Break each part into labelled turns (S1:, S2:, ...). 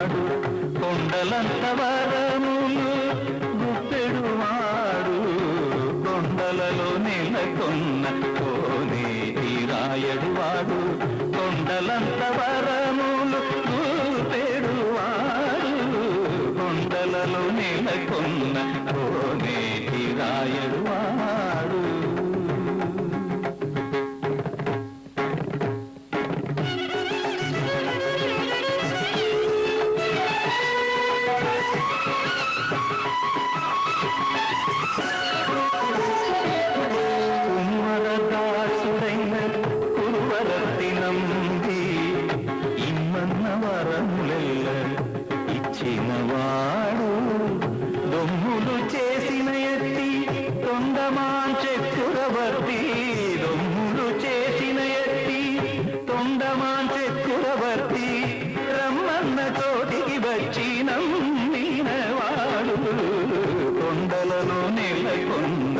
S1: కొండలంత వరములు గుప్పెడువాడు కొండలలో నెలకొన్న కోనేటి రాయడువాడు కొండలంత వరములు గుప్పెడువాడు కొండలలో నెలకొన్న కోనేటి రాయడువాడు ఇచ్చినవాడు దొమ్ములు చేసిన ఎత్తి తొండమాన్ చక్రవర్తి దొమ్ములు చేసిన ఎత్తి తొండమాన్ చక్రవర్తి రమ్మన్న చోటికి వచ్చి నమ్మినవాడు కొండలలో నెలకొన్న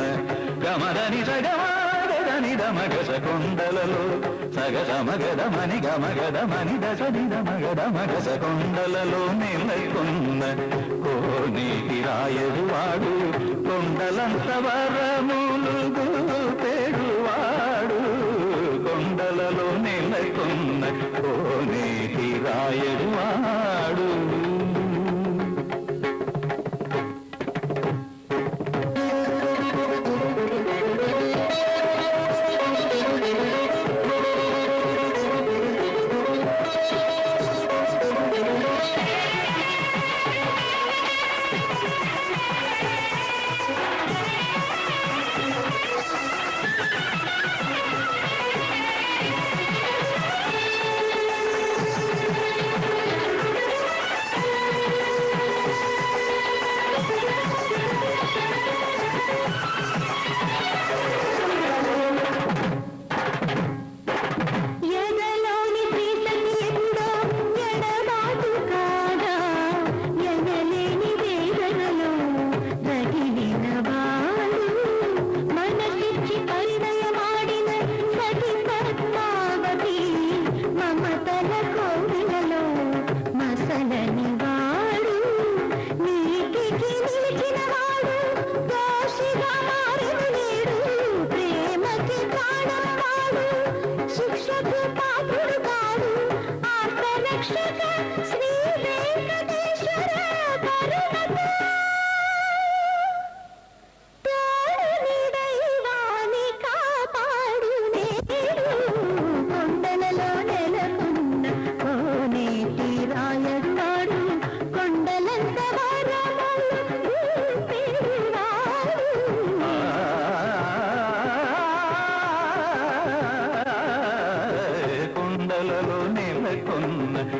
S1: గమదని సగమాగదని దమగస కొండలలో సగమగదమని గమగదమని దశని దమగదమగస కొండలలో నెలకొన్న కోనేటి రాయడువాడు కొండలంత వరములు గుప్పెడువాడు కొండలలో నెలకొన్న కోనేటి రాయడువాడు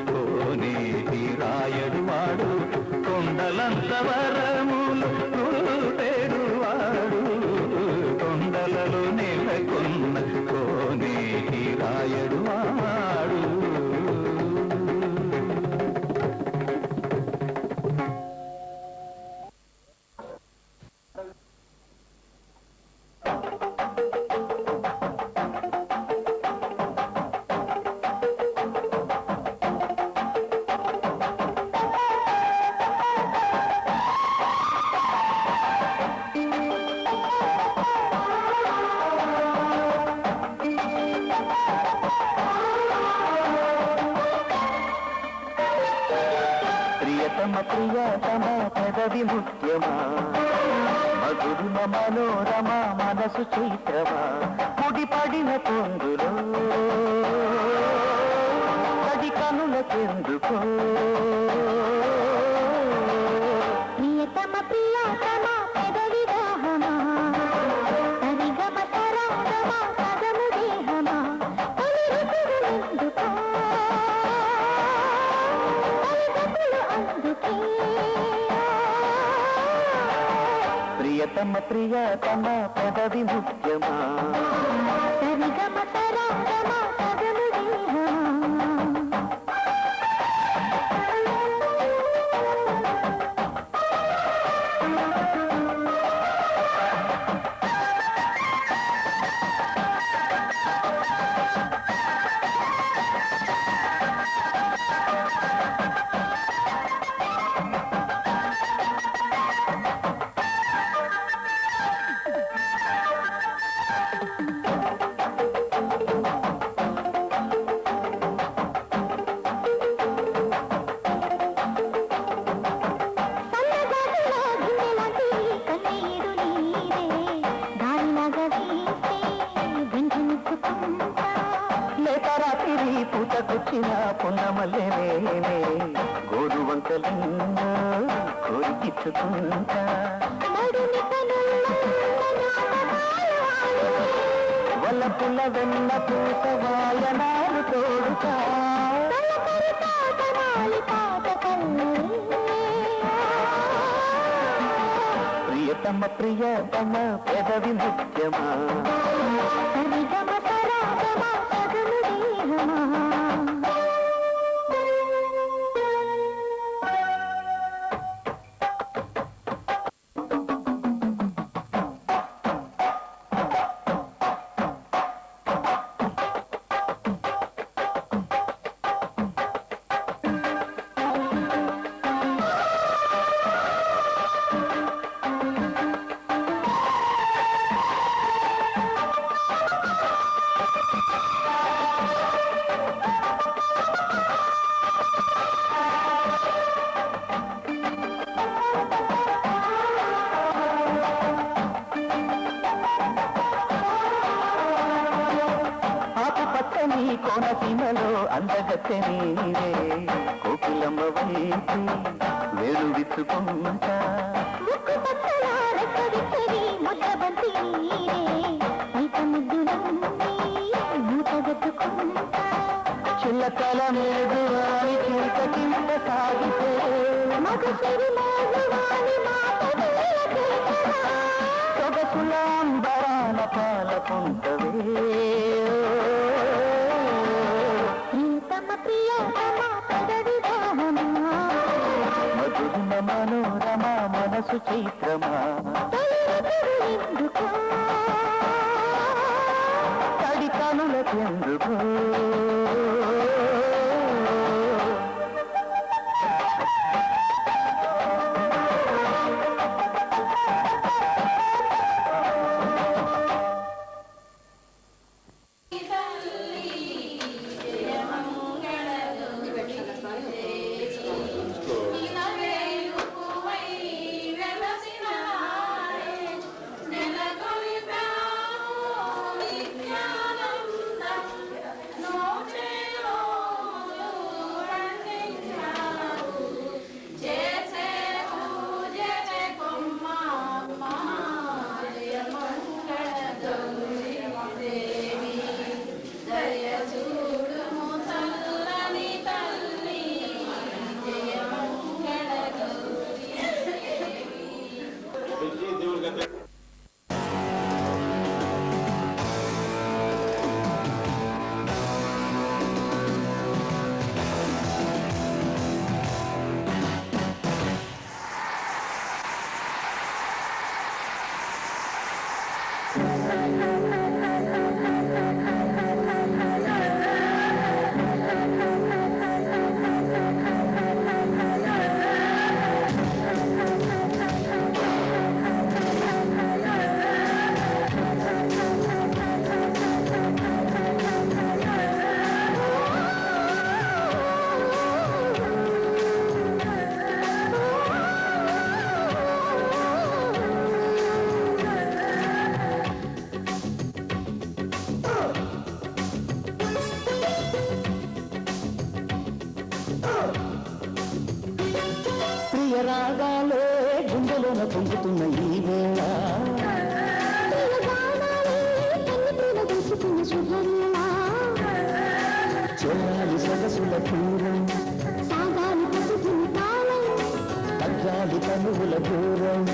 S1: కోనేటి రాయడువాడు కొండలంత వరములు గుప్పెడువాడు కొండలలో నెలకొన్న కోనేటి రాయడువాడు ప్రియతమ పెదవి ముఖ్యమా మధురిమ మనోరమ మనసు చైత్రమా ముడిపడిన పొందులో పది కనులకెందుకో
S2: ప్రియతమ ప్రియతమ పెదవి దాహమా సరిగమ సరాగమ సగము దేహమా తొలి ఋతువులెందుకో
S1: ప్రియతమ పదవి ముఖ్యమా
S2: సరిగమ సరాగమ సగము దేహమా
S1: కోరికలెన్నో కోరికిచ్చుకుంటా
S2: నడుమి కనుల్లో నాటకాలు
S1: వల్లపుల్ల వెన్న పూత వాయనాలు తోడుతా
S2: తలపరి పాటవాలి పాట
S1: ప్రియతమ ప్రియతమ పెదవి ముఖ్యమా
S2: సరిగమ సరాగమ పదము దేహమా
S1: ఆకుపచ్చని కోనసీమలో అందగత్తె నీవే కోకిలమ్మ వైపు వేలు విచ్చుకుంటా
S2: ముక్కు పచ్చల రెక్కవిచ్చని ముద్దబంతి నీరే నీత ముద్దులన్నీ మూతగట్టుకుంటా
S1: చిల్లకల మేడు వారి చీకటింత సాగితే
S2: మగసిరి మోగువాని మాట వీలకేకరా
S1: సొగసుల అంబరాల పాలకుంటవే
S2: ప్రియతమ ప్రియతమ పదవిదాహమా
S1: మధురిమ మనోరమ మనసు చైత్రమా
S2: ఎందుకో
S1: తడి కనులకెందుకు ప్రియ రాగాలే గుండెలోన పొంగుతున్న ఈ వేళ చెల్లాలి సొగసుల దూరం తగ్గాలి కనువుల దూరం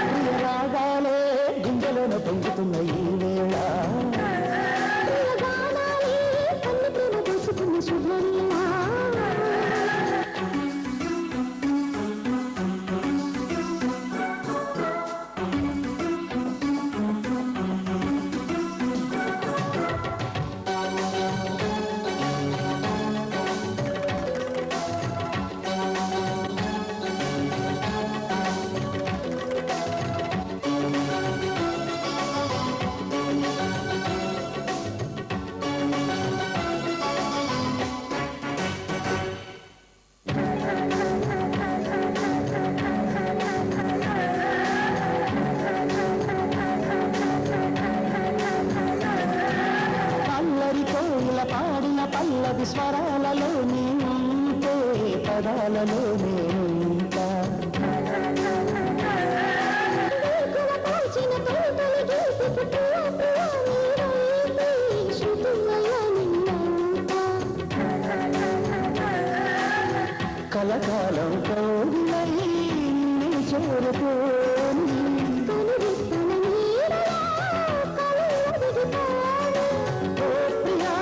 S1: ప్రియ రాగాలే గుండెలోన పొంగుతున్న ఈ వేళ పల్లవి స్వరాలలో నీ ఉంటే పదాలలో నేనుంటా కలకాలం కోడినై నీ చేరుకోని ఓ ప్రియా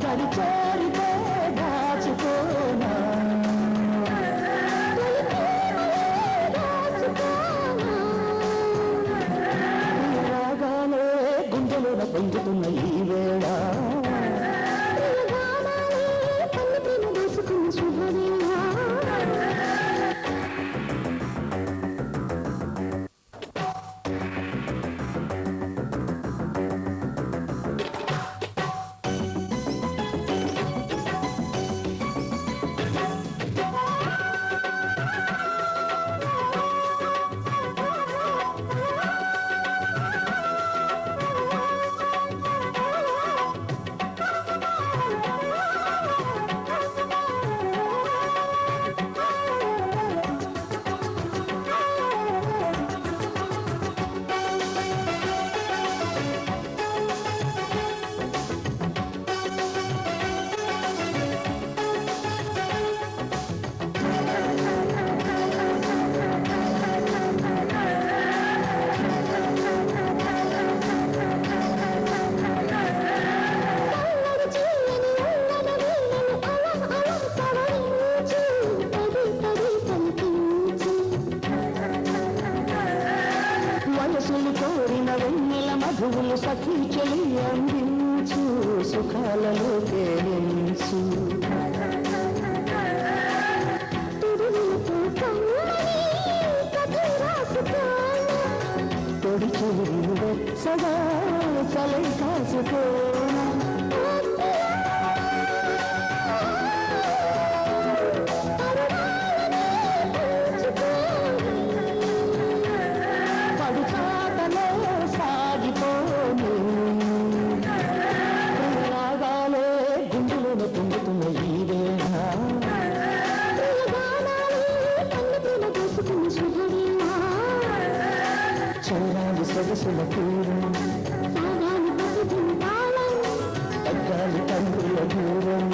S1: గడి చేరితే దాచుకోనా రాగానే గుండెలోన పొందుతున్న ఈ వేళ వయసులు కోరిన వెన్నెల మధువులు సఖీ చెలి అందించు సుఖాలలో తేలించు తొడి చెలి సదా చలై కాసుకోనా పడుచాటలో సాగిపోను రాగాలే గుండెలను పొందుతున్న ఈ వేళ చల్లాలి సొగసుల తీరం తగ్గాలి తండ్రుల దూరం